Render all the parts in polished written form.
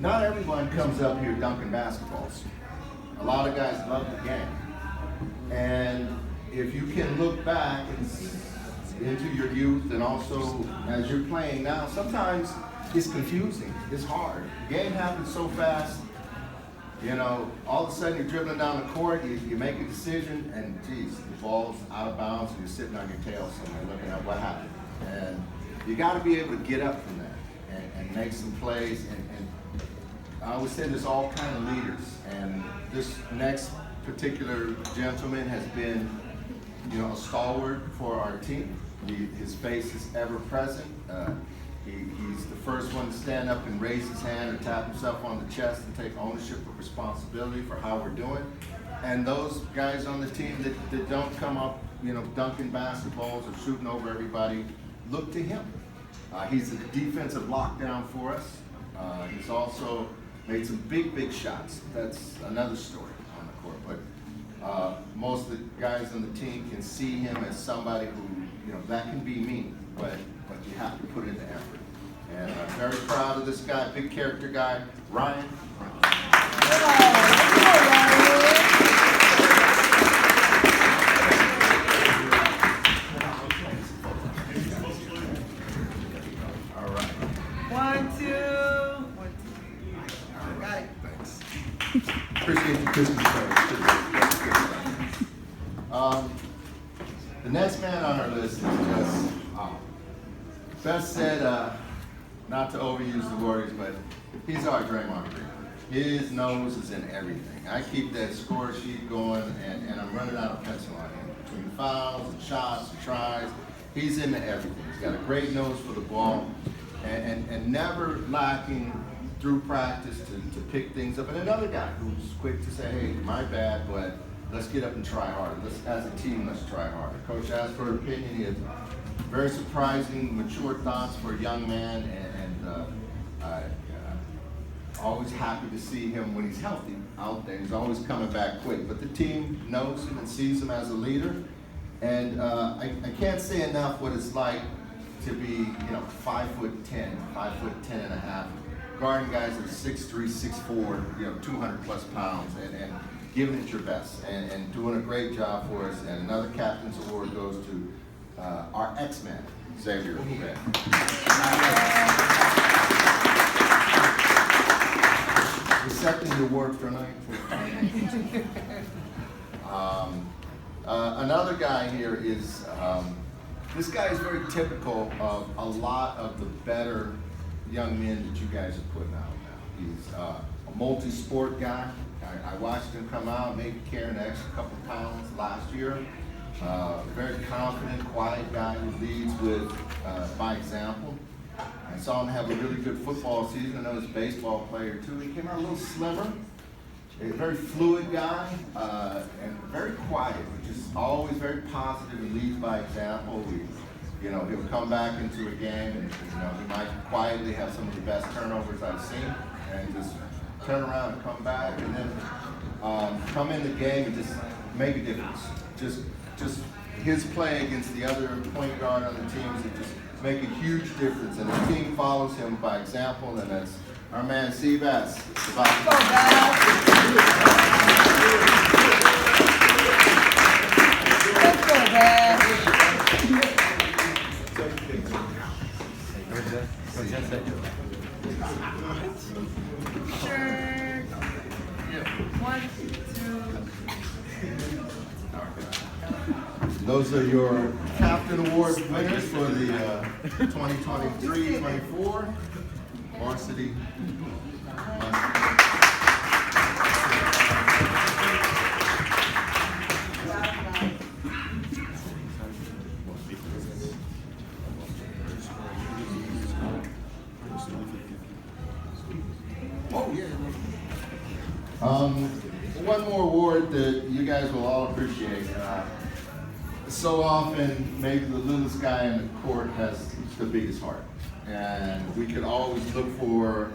Not everyone comes up here dunking basketballs. A lot of guys love the game. And if you can look back into your youth and also as you're playing now, sometimes it's confusing, it's hard. The game happens so fast, you know, all of a sudden you're dribbling down the court, you make a decision, and geez, the ball's out of bounds, and you're sitting on your tail somewhere looking at what happened. And you got to be able to get up from that and make some plays. And I always say there's all kind of leaders, and this next particular gentleman has been, you know, a stalwart for our team. His face is ever present. He's the first one to stand up and raise his hand or tap himself on the chest and take ownership of responsibility for how we're doing. And those guys on the team that don't come up, you know, dunking basketballs or shooting over everybody, look to him. He's a defensive lockdown for us. He's also made some big shots. That's another story on the court. But most of the guys on the team can see him as somebody who, you know, that can be me, but you have to put in the effort. And I'm very proud of this guy, big character guy, Ryan. All right. 1, 2. 1, 2. All right. Thanks. Appreciate the Christmas card. The next man on our list is just, best said, not to overuse the words, but he's our Draymond Green. His nose is in everything. I keep that score sheet going, and I'm running out of pencil on him. Between fouls and shots and tries, he's into everything. He's got a great nose for the ball, and never lacking through practice to pick things up. And another guy who's quick to say, hey, my bad, but let's get up and try harder. As a team, let's try harder. Coach asked for an opinion. He had very surprising, mature thoughts for a young man, and always happy to see him when he's healthy out there. He's always coming back quick. But the team knows him and sees him as a leader. And I can't say enough what it's like to be, you know, 5'10", 5'10 and a half, guarding guys that are 6'3", 6'4", you know, 200 plus pounds, and giving it your best and doing a great job for us. And another captain's award goes to our X-Man, Xavier. Accepting the award for tonight. Another guy here is, this guy is very typical of a lot of the better young men that you guys are putting out now. He's a multi-sport guy. I watched him come out, maybe carrying an extra couple pounds last year. Very confident, quiet guy who leads with by example. I saw him have a really good football season. I know he's a baseball player too. He came out a little slimmer. A very fluid guy and very quiet, just always very positive and leads by example. You know, he'll come back into a game and, you know, he might quietly have some of the best turnovers I've seen and just turn around and come back and then come in the game and just make a difference. Just his play against the other point guard on the teams that just make a huge difference, and the team follows him by example, and that's our man Seabass. Let's go, Dad. Sure. 1, 2. Those are your Captain Award winners for the 2023-24 varsity. Oh yeah. One more award that you guys will all appreciate. So often, maybe the littlest guy in the court has the biggest heart. And we could always look for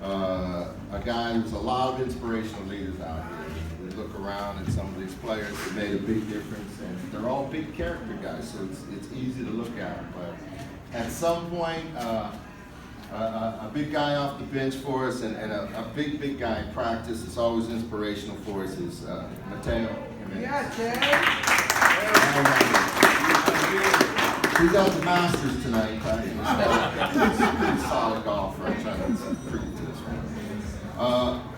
a guy who's a lot of inspirational leaders out here. We look around at some of these players that made a big difference, and they're all big character guys, so it's easy to look at them. But at some point, a big guy off the bench for us and a big guy in practice. It's always inspirational for us is Mateo. Yeah, Jay. He's at the Masters tonight. He's a solid golfer. I'm trying to get some pretty to this one.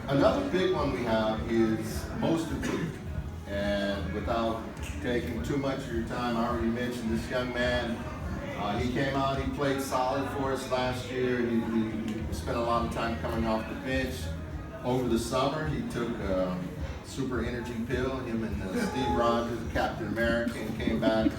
Another big one we have is most improved. And without taking too much of your time, I already mentioned this young man. He came out, he played solid for us last year. He spent a lot of time coming off the bench. Over the summer, he took a super energy pill, him and Steve Rogers, Captain America, and came back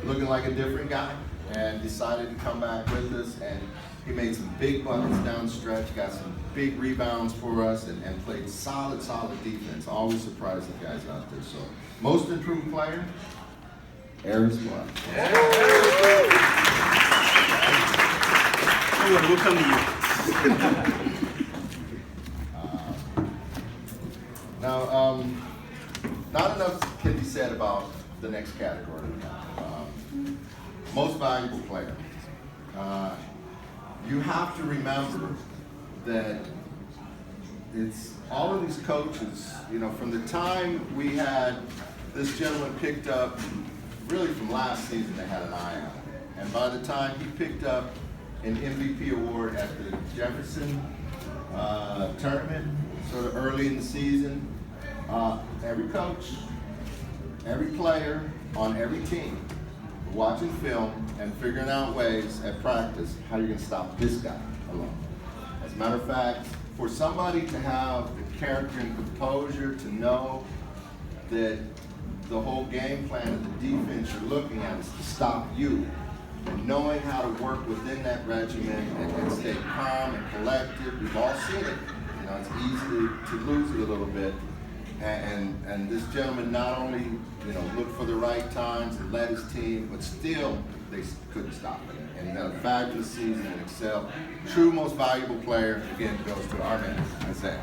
looking like a different guy and decided to come back with us. And he made some big buckets down the stretch, got some big rebounds for us, and played solid defense. Always surprised the guys out there. So, most improved player, Aries Black. We'll come to you. Now, not enough can be said about the next category. Most valuable player. You have to remember that it's all of these coaches, you know, from the time we had this gentleman picked up, really from last season they had an eye on him. And by the time he picked up an MVP award at the Jefferson tournament, sort of early in the season, every coach, every player on every team, watching film and figuring out ways at practice how you're going to stop this guy alone. As a matter of fact, for somebody to have the character and composure to know that the whole game plan of the defense you're looking at is to stop you, and knowing how to work within that regimen and stay calm and collected, we've all seen it. You know, it's easy to lose it a little bit. And this gentleman not only, you know, looked for the right times and led his team, but still they couldn't stop him. And he had a fabulous season and excelled. True most valuable player, again, goes to our man, Isaiah.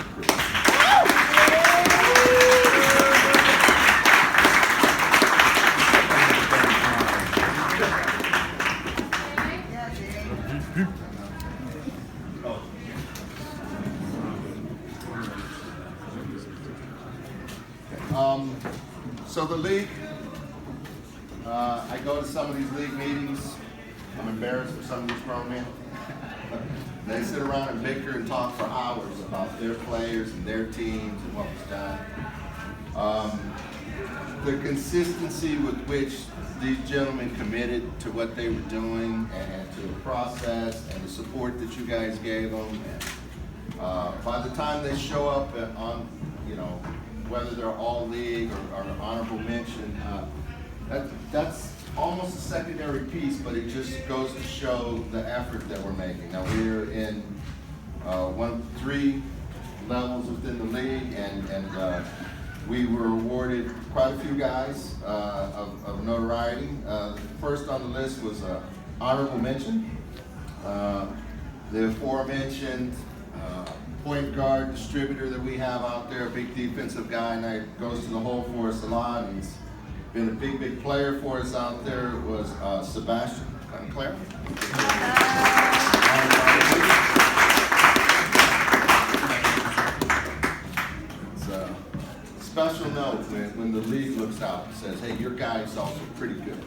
So the league, I go to some of these league meetings. I'm embarrassed for some of these grown men. They sit around and bicker and talk for hours about their players and their teams and what was done. The consistency with which these gentlemen committed to what they were doing and to the process and the support that you guys gave them. And, by the time they show up on, you know, whether they're all league or honorable mention, that's almost a secondary piece, but it just goes to show the effort that we're making. Now we're in 3 levels within the league, and we were awarded quite a few guys of notoriety. First on the list was honorable mention. The aforementioned point guard distributor that we have out there, a big defensive guy, and that goes to the hole for us a lot. He's been a big player for us out there. Was Sebastian Claire. It's a special note when the league looks out and says, hey, your guy is also pretty good.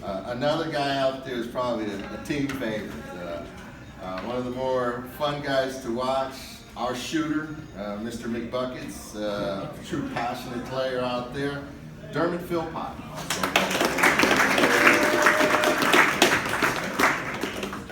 Another guy out there is probably a team favorite. One of the more fun guys to watch, our shooter, Mr. McBuckets, true passionate player out there, Dermot Philpott.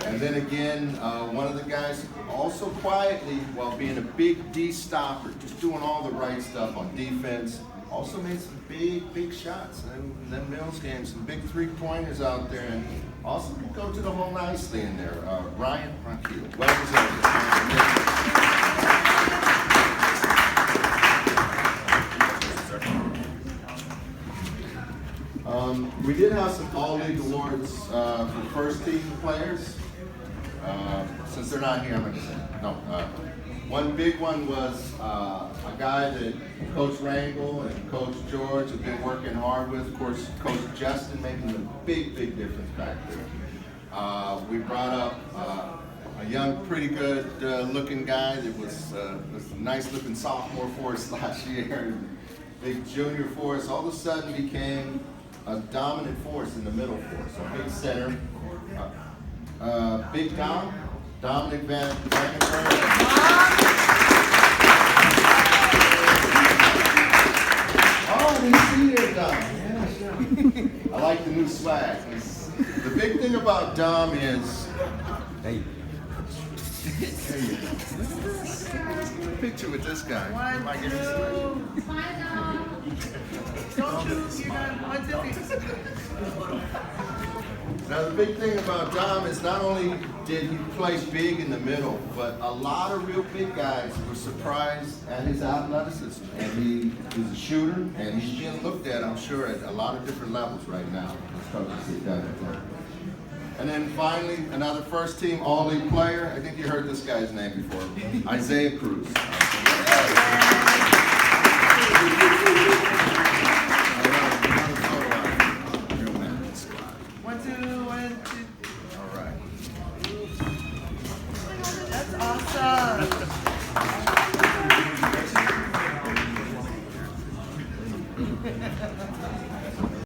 And then again, one of the guys also quietly, while being a big D stopper, just doing all the right stuff on defense, also made some big shots. And then Mills games, some big 3-pointers out there, and also could go to the hole nicely in there. Ryan Ronquillo, well presented. We did have some all-league awards for first-team players. Since they're not here, I'm going to say no. One big one was a guy that Coach Rangel and Coach George have been working hard with. Of course, Coach Justin making a big difference back there. We brought up a a young, pretty good looking guy that was a nice looking sophomore for us last year, big junior for us, all of a sudden became a dominant force in the middle for us, a big center. Big Dom, Dominic Van Oh, we see you, Dom. Yeah, sure. I like the new swag. The big thing about Dom is, hey, there you go. Picture with this guy. One, Like, two. Don't you? You're done. 1, 2, 3. Now the big thing about Dom is not only did he play big in the middle, but a lot of real big guys were surprised at his athleticism. And he's a shooter, and he's being looked at, I'm sure, at a lot of different levels right now. And then finally, another first team All-League player. I think you heard this guy's name before, Isaiah Cruz. All right. That's awesome.